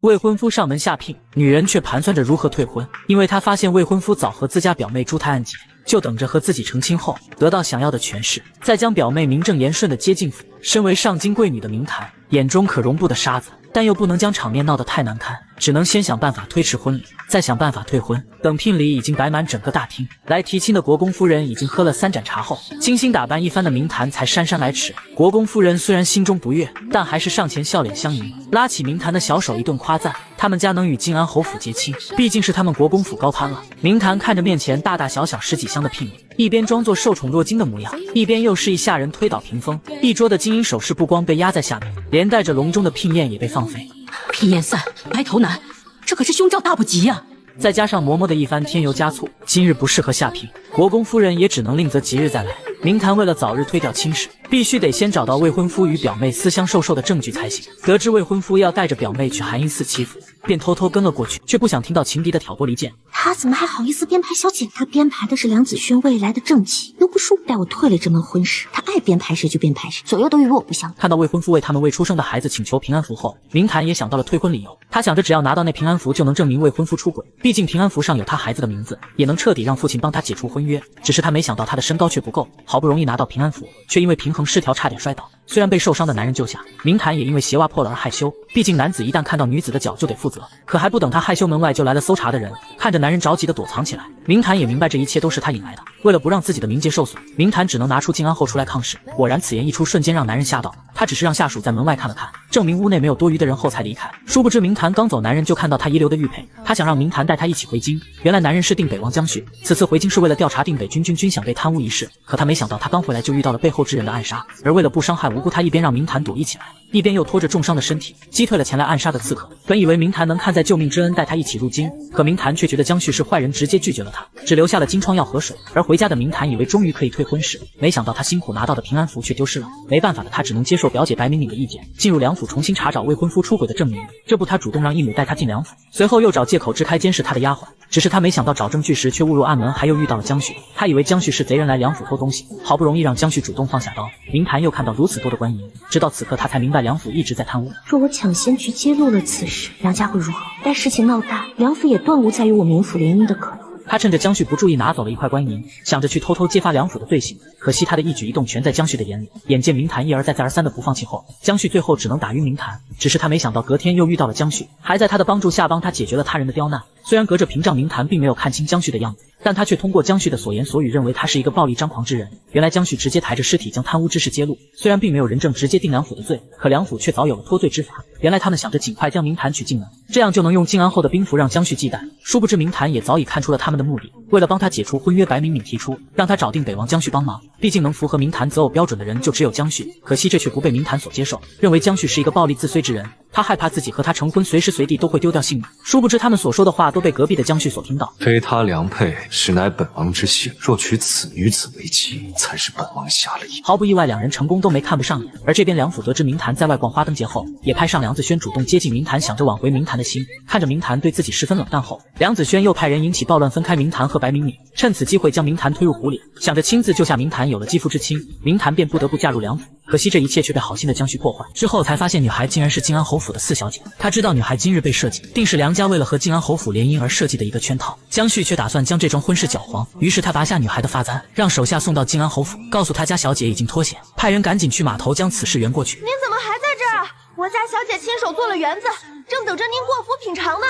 未婚夫上门下聘，女人却盘算着如何退婚，因为她发现未婚夫早和自家表妹珠胎暗结，就等着和自己成亲后得到想要的权势，再将表妹名正言顺的接进府。身为上京贵女的明檀，眼中可容不得沙子，但又不能将场面闹得太难看，只能先想办法推迟婚礼，再想办法退婚。等聘礼已经摆满整个大厅，来提亲的国公夫人已经喝了3盏茶后，精心打扮一番的明檀才姗姗来迟。国公夫人虽然心中不悦，但还是上前笑脸相迎，拉起明檀的小手一顿夸赞，他们家能与靖安侯府结亲，毕竟是他们国公府高攀了。明檀看着面前大大小小10几箱的聘礼，一边装作受宠若惊的模样，一边又示意下人推倒屏风，一桌的金银首饰不光被压在下面，连带着隆重的聘宴也被放飞。聘宴散，白头难，这可是凶兆大不吉呀！再加上嬷嬷的一番添油加醋，今日不适合下聘，国公夫人也只能另择吉日再来。明檀为了早日推掉亲事，必须得先找到未婚夫与表妹私相授受的证据才行。得知未婚夫要带着表妹去寒阴寺祈福，便偷偷跟了过去，却不想听到情敌的挑拨离间。他怎么还好意思编排小姐？他编排的是梁子轩未来的正妻，又不是我带我退了这门婚事，他爱编排谁就编排谁，左右都与我不相干。看到未婚夫为他们未出生的孩子请求平安符后，明檀也想到了退婚理由。他想着只要拿到那平安符，就能证明未婚夫出轨，毕竟平安符上有他孩子的名字，也能彻底让父亲帮他解除婚约。只是他没想到他的身高却不够，好不容易拿到平安符，却因为平衡失调差点摔倒。虽然被受伤的男人救下，明檀也因为鞋袜破了而害羞，毕竟男子一旦看到女子的脚就得负责。可还不等他害羞，门外就来了搜查的人，看着男人着急的躲藏起来，明檀也明白这一切都是他引来的。为了不让自己的名节受损，明檀只能拿出靖安后出来抗势。果然此言一出，瞬间让男人吓到，他只是让下属在门外看了看，证明屋内没有多余的人后才离开。殊不知明檀刚走，男人就看到他遗留的玉佩，他想让明檀带他一起回京。原来男人是定北王江旭，此次回京是为了调查定北军军饷被贪污一事，可他没想到他刚回来就遇到了背后之人的暗杀，而为了不伤害无辜，他一边让明檀躲逸起来，一边又拖着重伤的身体击退了前来暗杀的刺客。本以为明檀能看在救命之恩带他一起入京，可明檀却觉得江旭是坏人，直接拒绝了他，只留下了金疮药和水。而回家的明檀以为终于可以退婚时，没想到他辛苦拿到的平安符却丢失了。没办法的他只能接受表姐白敏敏的意见，进入梁府重新查找未婚夫出轨的证明。这不，他主动让义母带他进梁府，随后又找借口支开监视他的丫鬟。只是他没想到找证据时却误入暗门，还又遇到了江旭。他以为江旭是贼人来梁府偷东西，好不容易让江旭主动放下刀，明檀又看到如此多的官银，直到此刻他才明白梁府一直在贪污。若我抢先去揭露了此事，梁家会如何？待事情闹大，梁府也断无再与我冥府联姻的可能。他趁着江旭不注意拿走了一块官银，想着去偷偷揭发梁府的罪行，可惜他的一举一动全在江旭的眼里。眼见明檀一而再再而三的不放弃后，江旭最后只能打晕明檀。只是他没想到隔天又遇到了江旭，还在他的帮助下帮他解决了他人的刁难。虽然隔着屏障明檀并没有看清江旭的样子，但他却通过江旭的所言所语认为他是一个暴力张狂之人。原来江旭直接抬着尸体将贪污之事揭露，虽然并没有人证直接定梁府的罪，可梁府却早有了脱罪之法。原来他们想着尽快将明檀娶进门，这样就能用靖安后的兵符让江旭忌惮。殊不知明檀也早已看出了他们的目的，为了帮他解除婚约，白敏敏提出让他找定北王江旭帮忙，毕竟能符合明檀择偶标准的人就只有江旭。可惜这却不被明檀所接受，认为江旭是一个暴力自衰之人，他害怕自己和他成婚随时随地都会丢掉性命。殊不知他们所说的话都被隔壁的江旭所听到。非他良配，实乃本王之幸，若娶此女子为妻，才是本王下了意。毫不意外，两人成功都没看不上眼。而这边梁府得知明檀在外逛花灯节后，也派上梁子轩主动接近明檀，想着挽回明檀的心。看着明檀对自己十分冷淡后，梁子轩又派人引起暴乱，分开明檀和白敏敏，趁此机会将明檀推入湖里，想着亲自救下明檀。有了继父之亲，明檀便不得不嫁入梁府。可惜这一切却被好心的江旭破坏。之后才发现女孩竟然是靖安侯府的四小姐。他知道女孩今日被设计，定是梁家为了和靖安侯府联姻而设计的一个圈套。江旭却打算将这桩婚事搅黄，于是他拔下女孩的发簪，让手下送到靖安侯府，告诉他家小姐已经脱险，派人赶紧去码头将此事圆过去。您怎么还在这儿？我家小姐亲手做了圆子，正等着您过府品尝呢。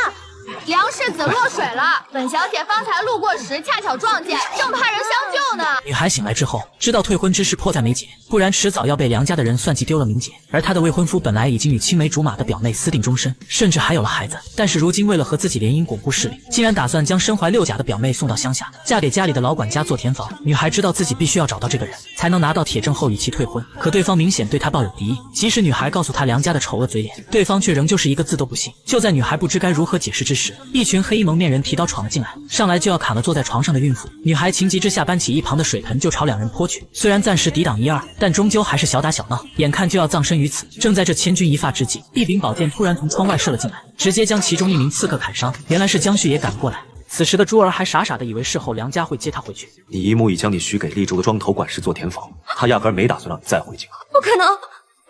梁世子落水了，本小姐方才路过时恰巧撞见，正派人相救呢。女孩醒来之后，知道退婚之事迫在眉睫，不然迟早要被梁家的人算计丢了名节。而她的未婚夫本来已经与青梅竹马的表妹私定终身，甚至还有了孩子，但是如今为了和自己联姻巩固势力，竟然打算将身怀6甲的表妹送到乡下，嫁给家里的老管家做田房。女孩知道自己必须要找到这个人，才能拿到铁证后与其退婚。可对方明显对她抱有敌意，即使女孩告诉她梁家的丑恶嘴脸，对方却仍旧是一个字都不信。就在女孩不知该如何解释之时，一群黑衣蒙面人提刀闯了进来，上来就要砍了坐在床上的孕妇。女孩情急之下搬起一旁的水盆就朝两人泼去，虽然暂时抵挡一二，但终究还是小打小闹，眼看就要葬身于此。正在这千钧一发之际，一柄宝剑突然从窗外射了进来，直接将其中一名刺客砍伤。原来是江旭也赶过来。此时的珠儿还傻傻的以为事后梁家会接她回去。你姨母已将你许给利州的庄头管事做田房，他压根没打算让你再回京。不可能，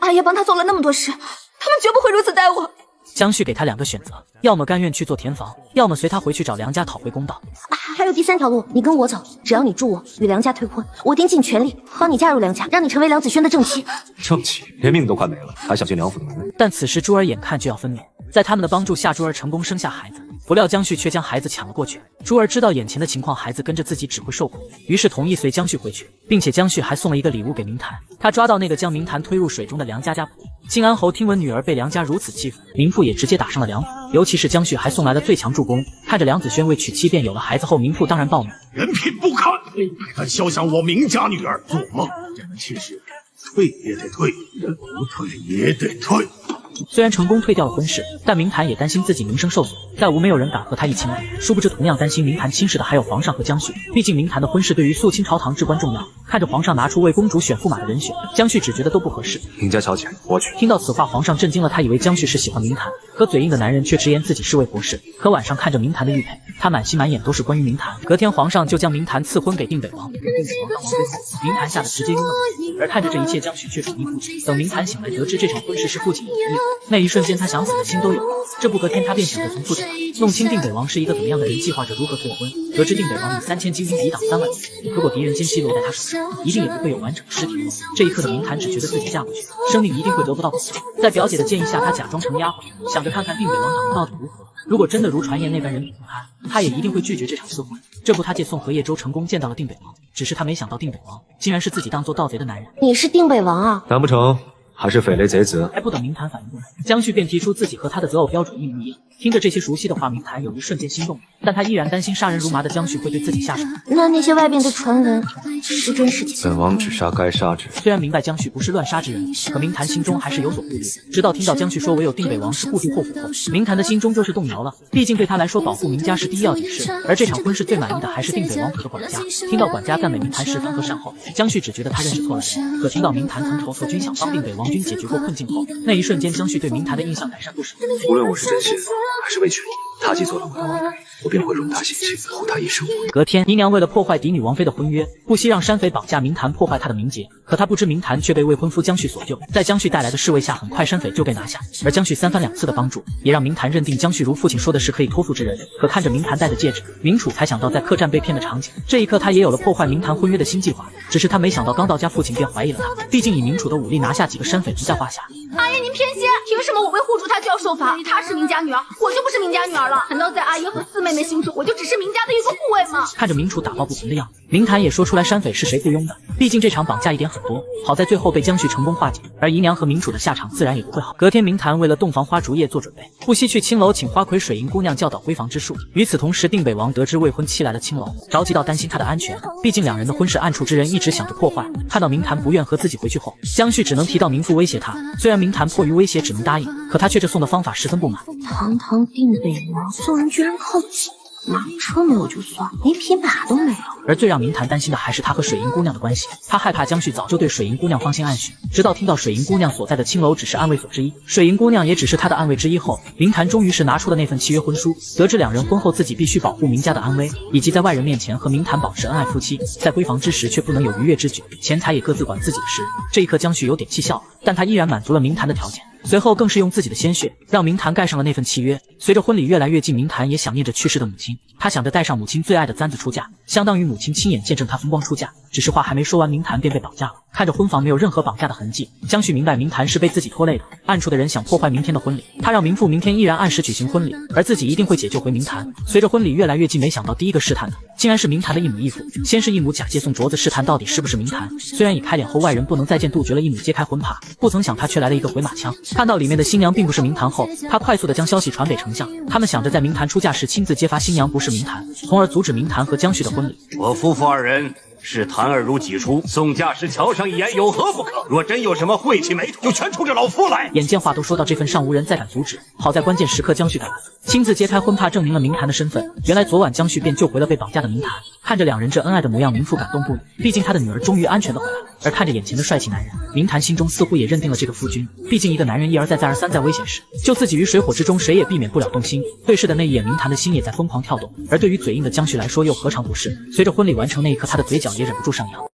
阿爷帮他做了那么多事，他们绝不会如此待我。江旭给他2个选择，要么甘愿去做田房，要么随他回去找梁家讨回公道。还有第3条路，你跟我走，只要你助我与梁家退婚，我定尽全力帮你嫁入梁家，让你成为梁子轩的正妻。正妻连命都快没了，还想进梁府的门？但此时珠儿眼看就要分娩，在他们的帮助下，珠儿成功生下孩子。不料江旭却将孩子抢了过去。珠儿知道眼前的情况，孩子跟着自己只会受苦，于是同意随江旭回去，并且江旭还送了一个礼物给明坛。他抓到那个将明坛推入水中的梁家家仆。晋安侯听闻女儿被梁家如此欺负，名父也直接打上了梁府。尤其是江旭还送来了最强助攻，看着梁子轩为娶妻便有了孩子后，名父当然暴怒，人品不堪，还敢肖想我明家女儿，做梦！这个气势，退也得退，不退也得退。虽然成功退掉了婚事，但明坛也担心自己名声受损，再无没有人敢和他一亲了。殊不知同样担心明坛亲事的还有皇上和江旭，毕竟明坛的婚事对于肃清朝堂至关重要。看着皇上拿出为公主选驸马的人选，江旭只觉得都不合适。明家小姐，我去。听到此话，皇上震惊了，他以为江旭是喜欢明坛，可嘴硬的男人却直言自己是位博士。可晚上看着明坛的玉佩，他满心满眼都是关于明坛。隔天皇上就将明坛赐婚给定北王，定北王当王妃后，明坛吓得直接晕了。而看着这一切，江旭却宠溺不止。等明坛醒来，得知这场婚事是父亲有意的，那一瞬间他想死的心都有了。这不隔天，他便想着从父亲弄清定北王是一个怎么样的人，计划着如何退婚。得知定北王以3000精兵抵挡3万人，如果敌人奸细落在他手上，一定也不会有完整的尸体落。这一刻的明坛只觉得自己嫁过去，生命一定会得不到保障。在表姐的建议下，他假装成丫鬟，想着看看定北王长得到底如何。如果真的如传言那般人品不堪，他也一定会拒绝这场赐婚。这不，他借送荷叶舟成功见到了定北王，只是他没想到定北王竟然是自己当做盗贼的男人。你是定北王啊？难不成还是匪类贼子？还不等明坛反应过来，江旭便提出自己和他的择偶标准一模一样。听着这些熟悉的话，明坛有一瞬间心动，但他依然担心杀人如麻的江旭会对自己下手。那些外边的传闻是真是假？本王只杀该杀之。虽然明白江旭不是乱杀之人，可明坛心中还是有所顾虑。直到听到江旭说唯有定北王是护住后府后，明坛的心中就是动摇了。毕竟对他来说，保护明家是第一要紧事，而这场婚事最满意的还是定北王府的管家。听到管家赞美明坛十分和善后，江旭只觉得他认识错了人。可听到明坛曾筹策军饷帮定北王军解决过困境后，那一瞬间江旭对明坛的印象改善不少。无论我是真心还是为权益，他既做了我的王妃，我便会容他心情，护他一生。隔天，姨娘为了破坏嫡女王妃的婚约，不惜让山匪绑架明坛，破坏她的名节。可她不知明坛却被未婚夫江旭所救，在江旭带来的侍卫下，很快山匪就被拿下。而江旭3番2次的帮助，也让明坛认定江旭如父亲说的是可以托付之人。可看着明坛戴的戒指，明楚才想到在客栈被骗的场景。这一刻，他也有了破坏明坛婚约的新计划。只是他没想到，刚到家，父亲便怀疑了他。毕竟以明楚的武力拿下几个山匪不在话下。阿爷您偏心，凭什么我为护住她就要受罚？她是明家女儿，我就不是明家女儿了。难道在阿爷和四妹妹心中，我就只是明家的一个护卫吗？看着明楚打抱不平的样子，明坛也说出来山匪是谁雇佣的。毕竟这场绑架一点很多，好在最后被江旭成功化解，而姨娘和明楚的下场自然也不会好。隔天，明坛为了洞房花烛夜做准备，不惜去青楼请花魁水银姑娘教导闺房之术。与此同时，定北王得知未婚妻来了青楼，着急到担心她的安全。毕竟两人的婚事，暗处之人一直想着破坏。看到明坛不愿和自己回去后，江旭只能提到明父威胁他。虽然明坛迫于威胁只能答应，可他却这送的方法十分不满。堂堂定北王送人居然靠挤，马车没有就算，连匹马都没有。而最让明坛担心的还是他和水银姑娘的关系，他害怕江旭早就对水银姑娘芳心暗许。直到听到水银姑娘所在的青楼只是暗卫所之一，水银姑娘也只是他的暗卫之一后，明坛终于是拿出了那份契约婚书。得知两人婚后自己必须保护明家的安危，以及在外人面前和明坛保持恩爱夫妻，在闺房之时却不能有逾越之举，钱财也各自管自己的事。这一刻江旭有点气笑了，但他依然满足了明坛的条件。随后更是用自己的鲜血让明坛盖上了那份契约。随着婚礼越来越近，明坛也想念着去世的母亲，他想着带上母亲最爱的簪子出嫁，相当于母亲亲眼见证他风光出嫁。只是话还没说完，明坛便被绑架了。看着婚房没有任何绑架的痕迹，江旭明白明坛是被自己拖累的，暗处的人想破坏明天的婚礼。他让明父明天依然按时举行婚礼，而自己一定会解救回明坛。随着婚礼越来越近，没想到第一个试探的竟然是明坛的异母异父。先是异母假借送镯子试探到底是不是明坛，虽然已开脸后外人不能再见，杜绝了异母揭开婚帕，不曾想他却来了一个回马枪。看到里面的新娘并不是明坛后，他快速的将消息传给丞相，他们想着在明坛出嫁时亲自揭发新娘不是明坛，从而阻止明坛和江旭的婚礼。我夫妇二人视谭二如己出，送嫁时瞧上一眼有何不可？若真有什么晦气没头，就全冲着老夫来！眼见话都说到这份上，无人再敢阻止。好在关键时刻江旭赶来，亲自揭开婚帕，证明了明坛的身份。原来昨晚江旭便救回了被绑架的明坛。看着两人这恩爱的模样，明父感动不已，毕竟他的女儿终于安全的回来了。而看着眼前的帅气男人，明坛心中似乎也认定了这个夫君。毕竟一个男人一而再再而三在危险时救自己于水火之中，谁也避免不了动心。对视的那一眼，明坛的心也在疯狂跳动。而对于嘴硬的江旭来说，又何尝不是？随着婚礼完成那一刻，他的嘴角也忍不住上扬。